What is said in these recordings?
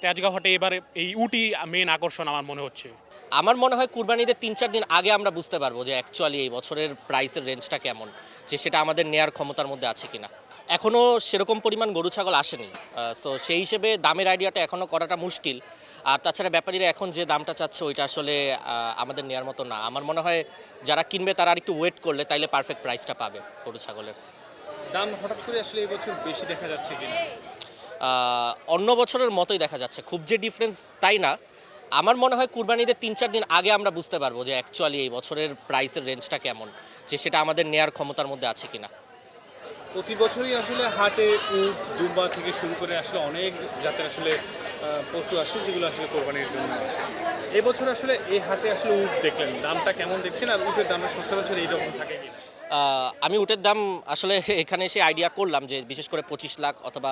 তেজগাঁও হাটে এবারে এই উটি মেন আকর্ষণ আমার মনে হচ্ছে। আমার মনে হয় কুরবানিদের ৩-৪ দিন আগে আমরা বুঝতে পারবো যে অ্যাকচুয়ালি এই বছরের প্রাইসের রেঞ্জটা কেমন, যে সেটা আমাদের নেয়ার ক্ষমতার মধ্যে আছে কিনা। এখনও সেরকম পরিমাণ গরু ছাগল আসেনি, সো সেই হিসেবে দামের আইডিয়াটা এখনও করাটা মুশকিল। আর তাছাড়া ব্যাপারীরা এখন যে দামটা চাচ্ছে ওইটা আসলে আমাদের নেয়ার মতো না। আমার মনে হয় যারা কিনবে তারা আর একটু ওয়েট করলে তাইলে পারফেক্ট প্রাইসটা পাবে গরু ছাগলের। দাম হঠাৎ করে আসলে এই বছর বেশি দেখা যাচ্ছে কিনা? অন্য বছরের মতোই দেখা যাচ্ছে, খুব যে ডিফারেন্স তাই না। আমার মনে হয় কুরবানিদের ৩-৪ দিন আগে আমরা বুঝতে পারবো যে অ্যাকচুয়ালি এই বছরের প্রাইসের রেঞ্জটা কেমন, যে সেটা আমাদের নেয়ার ক্ষমতার মধ্যে আছে কিনা। প্রতি বছরই আসলে হাটে উট দুম্বা থেকে শুরু করে আসলে অনেক জাতের আসলে পশু আসে যেগুলো আসলে কোরবানির জন্য আসে। এবছর আসলে এই হাটে আসলে উট দেখলেন, দামটা কেমন দেখছেন আর উটের দামটা সচরাচর এইরকম থাকে কিনা? আমি উটের দাম আসলে এখানে এসে আইডিয়া করলাম যে বিশেষ করে ২৫ লাখ অথবা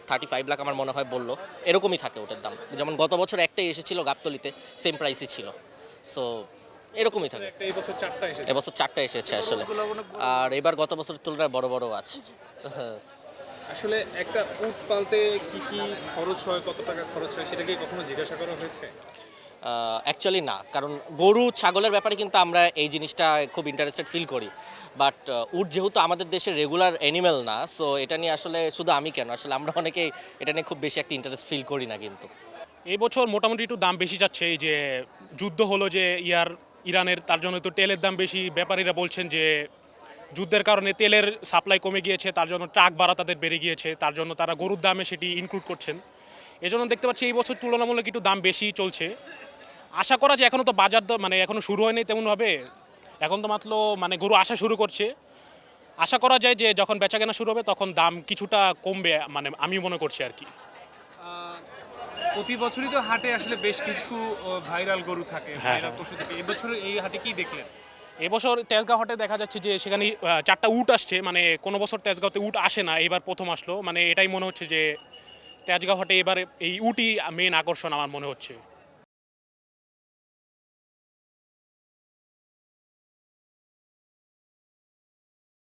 35 লাখ আমার মনে হয় বললো, এরকমই থাকে উটের দাম। যেমন গত বছর একটাই এসেছিল গাবতলিতে, সেম প্রাইসই ছিল। সো এরকমই থাকে। একটা এই বছর 4টা এসেছে। এবছর 4টা এসেছে আসলে, আর এবার গত বছরের তুলনায় বড় বড় আছে। আসলে একটা উট পালতে কি কি খরচ হয়, কত টাকা খরচ হয় সেটা কি কখনো জিজ্ঞাসা করা হয়েছে? অ্যাকচুয়ালি না, কারণ গরু ছাগলের ব্যাপারে কিন্তু আমরা এই জিনিসটা খুব ইন্টারেস্টেড ফিল করি। বাট উট যেহেতু আমাদের দেশের রেগুলার অ্যানিমেল না, সো এটা নিয়ে আসলে শুধু আমি কেন, আসলে আমরা অনেকেই এটা নিয়ে খুব বেশি একটা ইন্টারেস্ট ফিল করি না কিন্তু। এই বছর মোটামুটি একটু দাম বেশি যাচ্ছে, এই যে যুদ্ধ হলো যে ইরানের, তার জন্য তো তেলের দাম বেশি। ব্যাপারীরা বলছেন যে যুদ্ধের কারণে তেলের সাপ্লাই কমে গিয়েছে, তার জন্য ট্রাক ভাড়া তাদের বেড়ে গিয়েছে, তার জন্য তারা গরুর দামে সেটি ইনক্লুড করছেন। এজন্য দেখতে পাচ্ছি এই বছর তুলনামূলক একটু দাম বেশি চলছে। আশা করা যায়, এখনও তো বাজার মানে এখনও শুরু হয়নি তেমনভাবে, এখন তো মাত্র মানে গরু আসা শুরু করছে। আশা করা যায় যে যখন বেচাকেনা শুরু হবে তখন দাম কিছুটা কমবে, মানে আমি মনে করছি আর কি। প্রতি বছরই তো হাটে আসলে বেশ কিছু ভাইরাল গরু থাকে, হ্যাঁ, ভাইরাল হ্যাঁ। পশু থাকে। এবছর এই হাটে কি দেখলেন? এবছর তেজগাঁও হাটে দেখা যাচ্ছে যে সেখানে 4টা উট আসছে, মানে কোনো বছর তেজগাঁওতে উট আসে না, এবার প্রথম আসলো। মানে এটাই মনে হচ্ছে যে তেজগাঁও হাটে এবারে এই উটই মেন আকর্ষণ আমার মনে হচ্ছে।